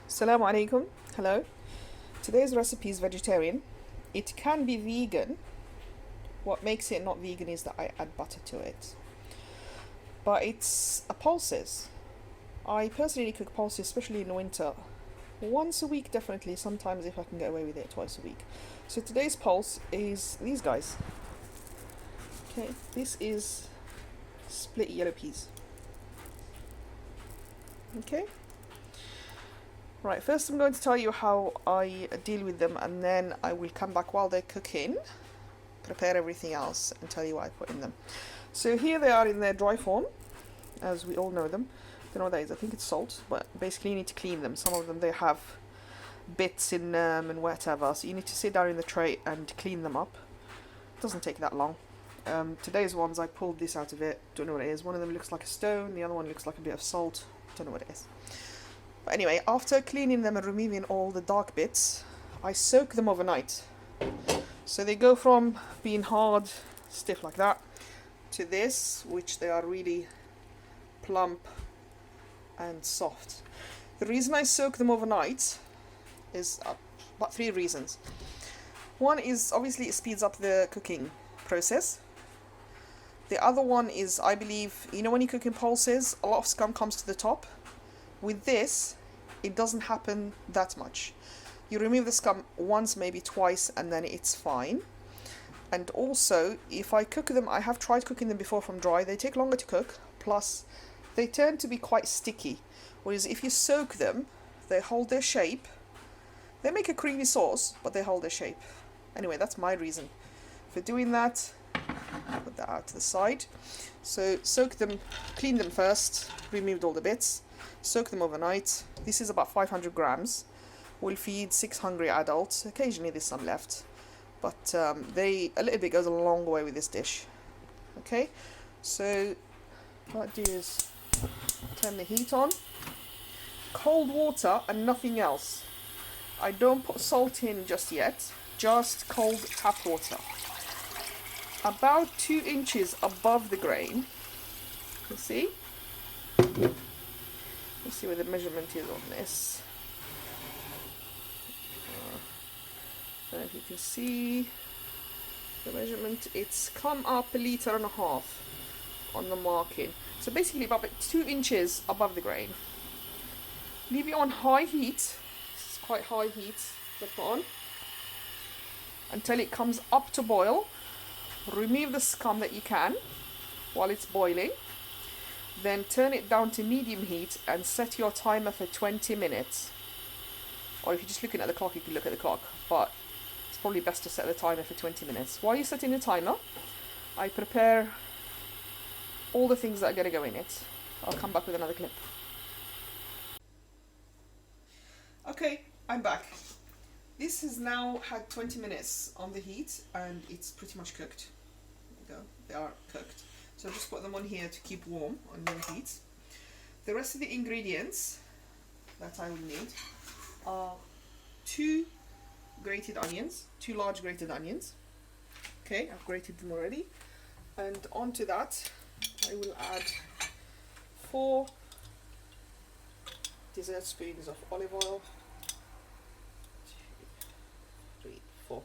Assalamu alaikum. Hello. Today's recipe is vegetarian. It can be vegan. What makes it not vegan is that I add butter to it. But it's a pulses. I personally cook pulses, especially in the winter. Once a week, definitely. Sometimes, if I can get away with it, twice a week. So today's pulse is these guys. Okay, this is split yellow peas. Okay. Right, first I'm going to tell you how I deal with them, and then I will come back while they're cooking, prepare everything else, and tell you what I put in them. So here they are in their dry form, as we all know them. Don't know what that is, I think it's salt, but basically you need to clean them. Some of them, they have bits in them and whatever, so you need to sit down in the tray and clean them up. It doesn't take that long. Today's ones, I pulled this out of it, don't know what it is. One of them looks like a stone, the other one looks like a bit of salt, don't know what it is. But anyway, after cleaning them and removing all the dark bits, I soak them overnight. So they go from being hard, stiff like that, to this, which they are really plump and soft. The reason I soak them overnight is about 3 reasons. One is obviously it speeds up the cooking process. The other one is, I believe, you know when you cook in pulses, a lot of scum comes to the top. With this, it doesn't happen that much. You remove the scum once, maybe twice, and then it's fine. And also, if I cook them, I have tried cooking them before from dry, they take longer to cook, plus they tend to be quite sticky. Whereas if you soak them, they hold their shape. They make a creamy sauce, but they hold their shape. Anyway, that's my reason for doing that. Put that out to the side. So soak them, clean them first, removed all the bits. Soak them overnight. This is about 500 grams. Will feed 6 hungry adults. Occasionally there's some left, but a little bit goes a long way with this dish. Okay, so what I do is turn the heat on. Cold water and nothing else. I don't put salt in just yet. Just cold tap water. About 2 inches above the grain. You see? Let's see where the measurement is on this. I don't know if you can see the measurement. It's come up 1.5 liters on the marking. So basically about 2 inches above the grain. Leave it on high heat. It's quite high heat to put on until it comes up to boil. Remove the scum that you can while it's boiling. Then turn it down to medium heat and set your timer for 20 minutes. Or if you're just looking at the clock, you can look at the clock, but it's probably best to set the timer for 20 minutes. While you're setting the timer, I prepare all the things that are going to go in it. I'll come back with another clip. Okay, I'm back. This has now had 20 minutes on the heat and it's pretty much cooked. There you go, they are cooked. So just put them on here to keep warm on low heat. The rest of the ingredients that I will need are 2 grated onions, 2 large grated onions. Okay, I've grated them already. And onto that, I will add 4 dessert spoons of olive oil. 2, 3, 4.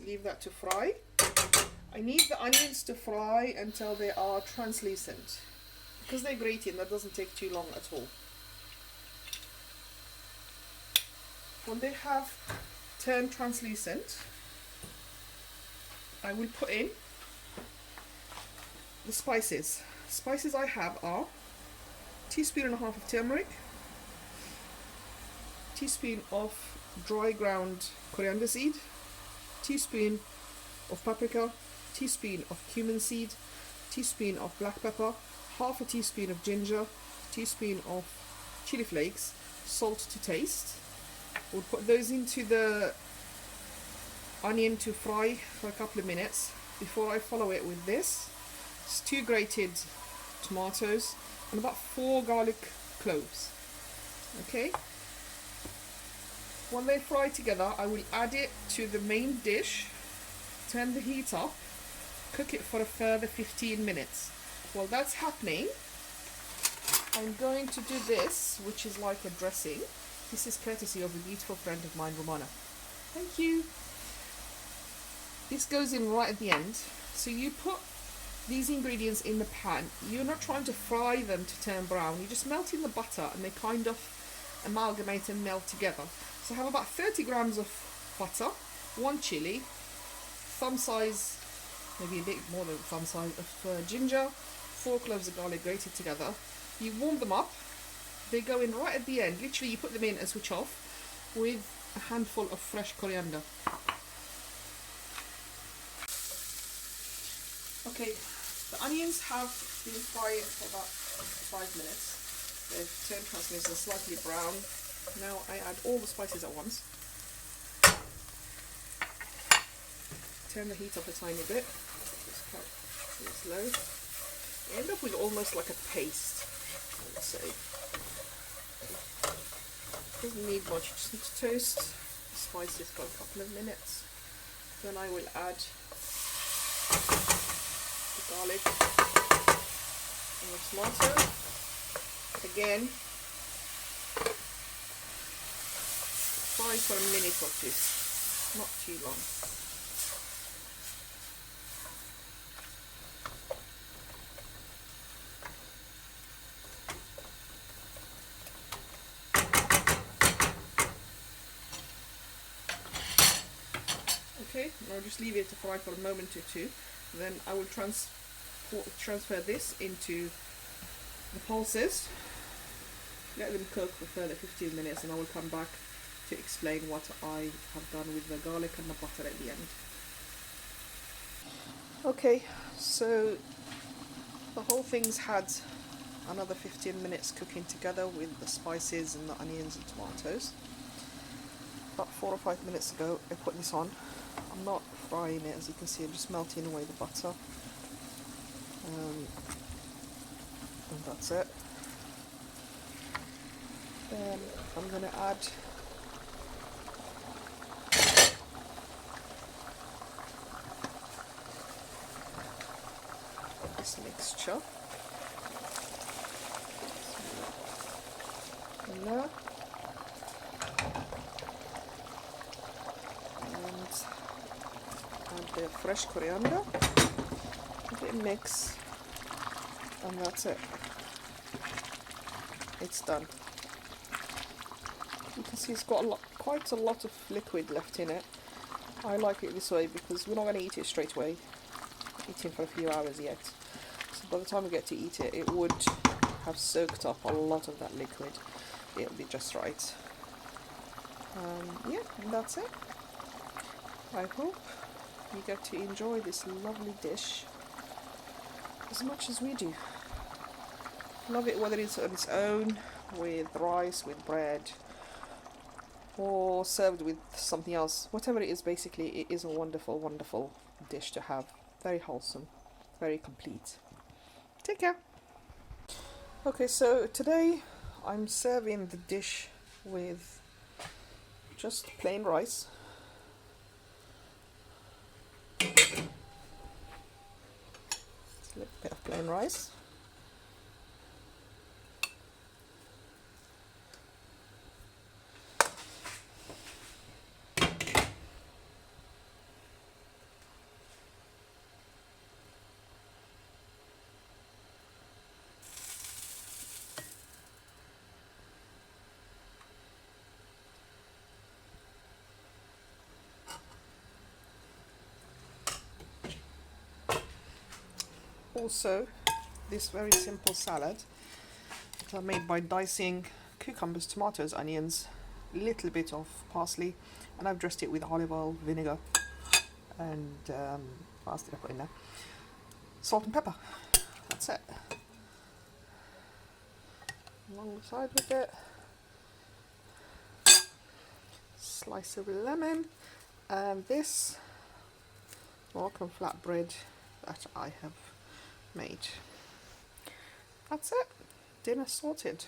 Leave that to fry. I need the onions to fry until they are translucent. Because they're grated, that doesn't take too long at all. When they have turned translucent, I will put in the spices. Spices I have are 1.5 teaspoons of turmeric, teaspoon of dry ground coriander seed, teaspoon of paprika, teaspoon of cumin seed, teaspoon of black pepper, 1/2 teaspoon of ginger, teaspoon of chili flakes, salt to taste. We'll put those into the onion to fry for a couple of minutes before I follow it with this. It's 2 grated tomatoes and about 4 garlic cloves. Okay. When they fry together, I will add it to the main dish, turn the heat up, cook it for a further 15 minutes. While that's happening, I'm going to do this, which is like a dressing. This is courtesy of a beautiful friend of mine, Romana. Thank you. This goes in right at the end. So you put these ingredients in the pan. You're not trying to fry them to turn brown. You just melt in the butter and they kind of amalgamate and melt together. So I have about 30 grams of butter, 1 chilli, thumb size, maybe a bit more than thumb size of ginger, 4 cloves of garlic grated together. You warm them up. They go in right at the end. Literally you put them in and switch off with a handful of fresh coriander. Okay, the onions have been fried for about 5 minutes. They've turned translucent, slightly brown. Now I add all the spices at once. Turn the heat up a tiny bit. Just cut it slow. You end up with almost like a paste, I would say. Doesn't need much, you just need to toast the spices for a couple of minutes. Then I will add the garlic and the tomato. Again, fry for a minute or two, not too long. Okay, now just leave it to fry for a moment or two. Then I will transfer this into the pulses. Let them cook for further 15 minutes and I will come back to explain what I have done with the garlic and the butter at the end. Okay, so the whole thing's had another 15 minutes cooking together with the spices and the onions and tomatoes. About 4 or 5 minutes ago I put this on. I'm not frying it, as you can see, I'm just melting away the butter. And that's it. Then I'm going to add this mixture in there. Add the fresh coriander, give it a mix, and that's it. It's done. You can see it's got quite a lot of liquid left in it. I like it this way because we're not going to eat it straight away. Eating for a few hours yet. So by the time we get to eat it, it would have soaked up a lot of that liquid. It'll be just right. Yeah, and that's it. I hope you get to enjoy this lovely dish as much as we do. Love it whether it's on its own, with rice, with bread, or served with something else. Whatever it is, basically, it is a wonderful, wonderful dish to have. Very wholesome, very complete. Take care. Okay, so today I'm serving the dish with just plain rice. A little bit of plain rice. Also, this very simple salad that I made by dicing cucumbers, tomatoes, onions, a little bit of parsley, and I've dressed it with olive oil, vinegar, and what else did I put in there? Salt and pepper. That's it. Alongside with it, slice of lemon, and this Moroccan flatbread that I have made. That's it. Dinner sorted.